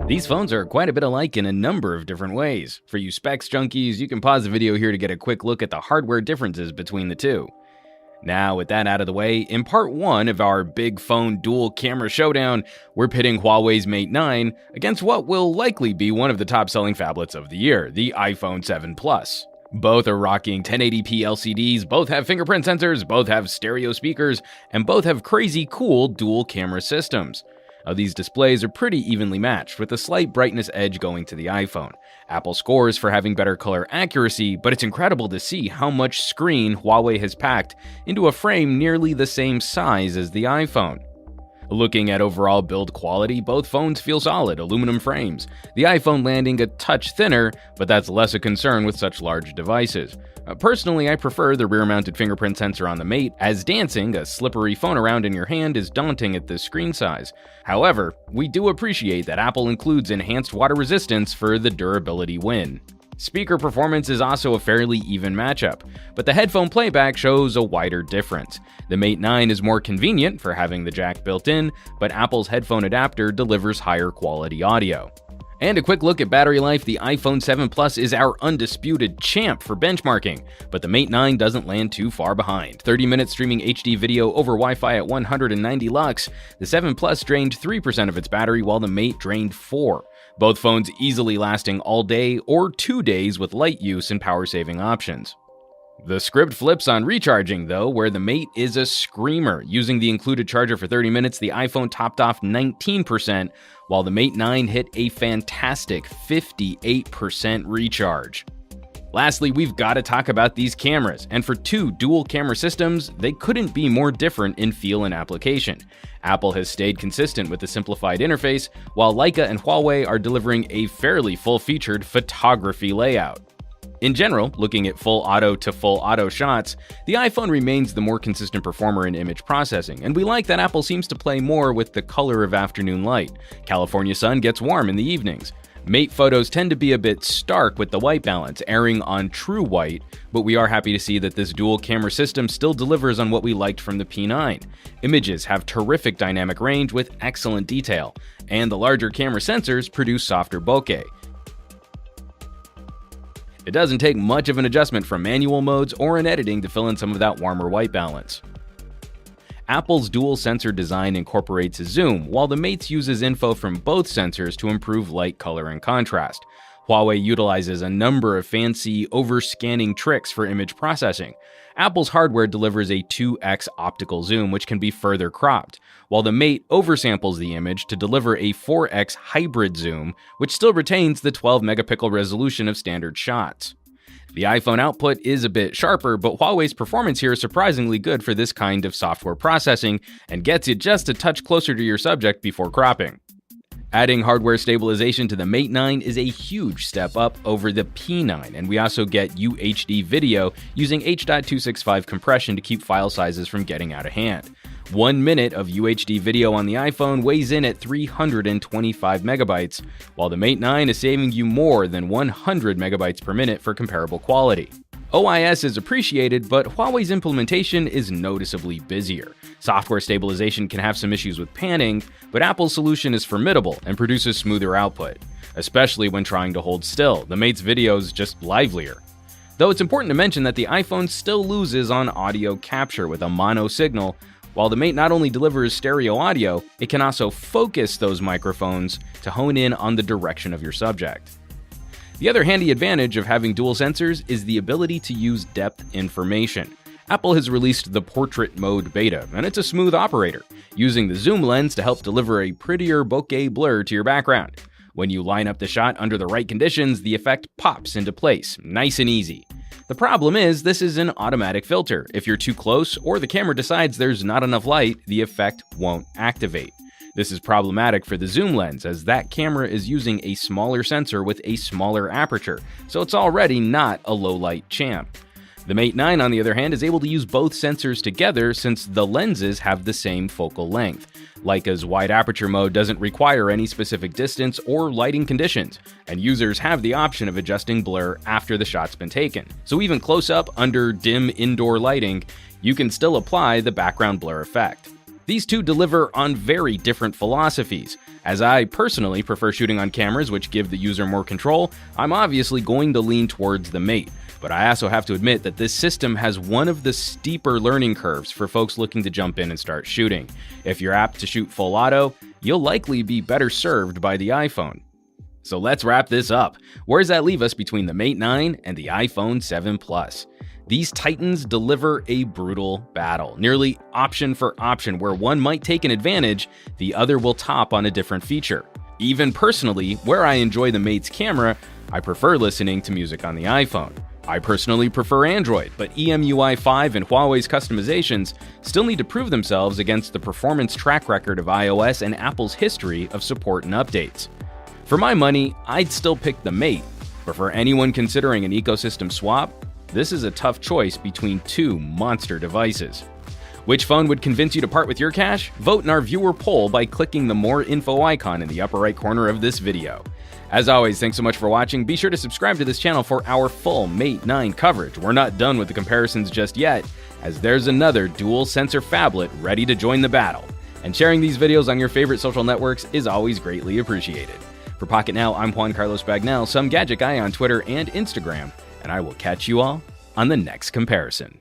These phones are quite a bit alike in a number of different ways. For you specs junkies, you can pause the video here to get a quick look at the hardware differences between the two. Now, with that out of the way, in part 1 of our big phone dual camera showdown, we're pitting Huawei's Mate 9 against what will likely be one of the top selling phablets of the year, the iPhone 7 Plus. Both are rocking 1080p LCDs, both have fingerprint sensors, both have stereo speakers, and both have crazy cool dual camera systems. These displays are pretty evenly matched, with a slight brightness edge going to the iPhone. Apple scores for having better color accuracy, but it's incredible to see how much screen Huawei has packed into a frame nearly the same size as the iPhone. Looking at overall build quality, both phones feel solid aluminum frames, the iPhone landing a touch thinner, but that's less a concern with such large devices. Personally, I prefer the rear-mounted fingerprint sensor on the Mate, as dancing a slippery phone around in your hand is daunting at this screen size. However, we do appreciate that Apple includes enhanced water resistance for the durability win. Speaker performance is also a fairly even matchup, but the headphone playback shows a wider difference. The Mate 9 is more convenient for having the jack built in, but Apple's headphone adapter delivers higher quality audio. And a quick look at battery life, the iPhone 7 Plus is our undisputed champ for benchmarking, but the Mate 9 doesn't land too far behind. 30 minutes streaming HD video over Wi-Fi at 190 lux, the 7 Plus drained 3% of its battery while the Mate drained 4%. Both phones easily lasting all day or 2 days with light use and power-saving options. The script flips on recharging though, where the Mate is a screamer. Using the included charger for 30 minutes, the iPhone topped off 19%, while the Mate 9 hit a fantastic 58% recharge. Lastly, we've got to talk about these cameras, and for two dual camera systems, they couldn't be more different in feel and application. Apple has stayed consistent with the simplified interface, while Leica and Huawei are delivering a fairly full-featured photography layout. In general, looking at full auto to full auto shots, the iPhone remains the more consistent performer in image processing, and we like that Apple seems to play more with the color of afternoon light. California sun gets warm in the evenings. Mate photos tend to be a bit stark with the white balance, erring on true white, but we are happy to see that this dual camera system still delivers on what we liked from the P9. Images have terrific dynamic range with excellent detail, and the larger camera sensors produce softer bokeh. It doesn't take much of an adjustment from manual modes or in editing to fill in some of that warmer white balance. Apple's dual sensor design incorporates a zoom, while the Mate uses info from both sensors to improve light, color, and contrast. Huawei utilizes a number of fancy over-scanning tricks for image processing. Apple's hardware delivers a 2x optical zoom, which can be further cropped, while the Mate oversamples the image to deliver a 4x hybrid zoom, which still retains the 12-megapixel resolution of standard shots. The iPhone output is a bit sharper, but Huawei's performance here is surprisingly good for this kind of software processing and gets you just a touch closer to your subject before cropping. Adding hardware stabilization to the Mate 9 is a huge step up over the P9, and we also get UHD video using H.265 compression to keep file sizes from getting out of hand. 1 minute of UHD video on the iPhone weighs in at 325 megabytes, while the Mate 9 is saving you more than 100 megabytes per minute for comparable quality. OIS is appreciated, but Huawei's implementation is noticeably busier. Software stabilization can have some issues with panning, but Apple's solution is formidable and produces smoother output. Especially when trying to hold still, the Mate's video is just livelier. Though it's important to mention that the iPhone still loses on audio capture with a mono signal. While the Mate not only delivers stereo audio, it can also focus those microphones to hone in on the direction of your subject. The other handy advantage of having dual sensors is the ability to use depth information. Apple has released the Portrait Mode beta, and it's a smooth operator, using the zoom lens to help deliver a prettier bokeh blur to your background. When you line up the shot under the right conditions, the effect pops into place, nice and easy. The problem is, this is an automatic filter. If you're too close or the camera decides there's not enough light, the effect won't activate. This is problematic for the zoom lens, as that camera is using a smaller sensor with a smaller aperture, so it's already not a low-light champ. The Mate 9, on the other hand, is able to use both sensors together since the lenses have the same focal length. Leica's wide aperture mode doesn't require any specific distance or lighting conditions, and users have the option of adjusting blur after the shot's been taken. So even close up under dim indoor lighting, you can still apply the background blur effect. These two deliver on very different philosophies. As I personally prefer shooting on cameras which give the user more control, I'm obviously going to lean towards the Mate. But I also have to admit that this system has one of the steeper learning curves for folks looking to jump in and start shooting. If you're apt to shoot full auto, you'll likely be better served by the iPhone. So let's wrap this up. Where does that leave us between the Mate 9 and the iPhone 7 Plus? These titans deliver a brutal battle, nearly option for option, where one might take an advantage, the other will top on a different feature. Even personally, where I enjoy the Mate's camera, I prefer listening to music on the iPhone. I personally prefer Android, but EMUI 5 and Huawei's customizations still need to prove themselves against the performance track record of iOS and Apple's history of support and updates. For my money, I'd still pick the Mate, but for anyone considering an ecosystem swap, this is a tough choice between two monster devices. Which phone would convince you to part with your cash? Vote in our viewer poll by clicking the More Info icon in the upper right corner of this video. As always, thanks so much for watching. Be sure to subscribe to this channel for our full Mate 9 coverage. We're not done with the comparisons just yet, as there's another dual sensor phablet ready to join the battle. And sharing these videos on your favorite social networks is always greatly appreciated. For Pocket Now, I'm Juan Carlos Bagnell, some gadget guy on Twitter and Instagram, and I will catch you all on the next comparison.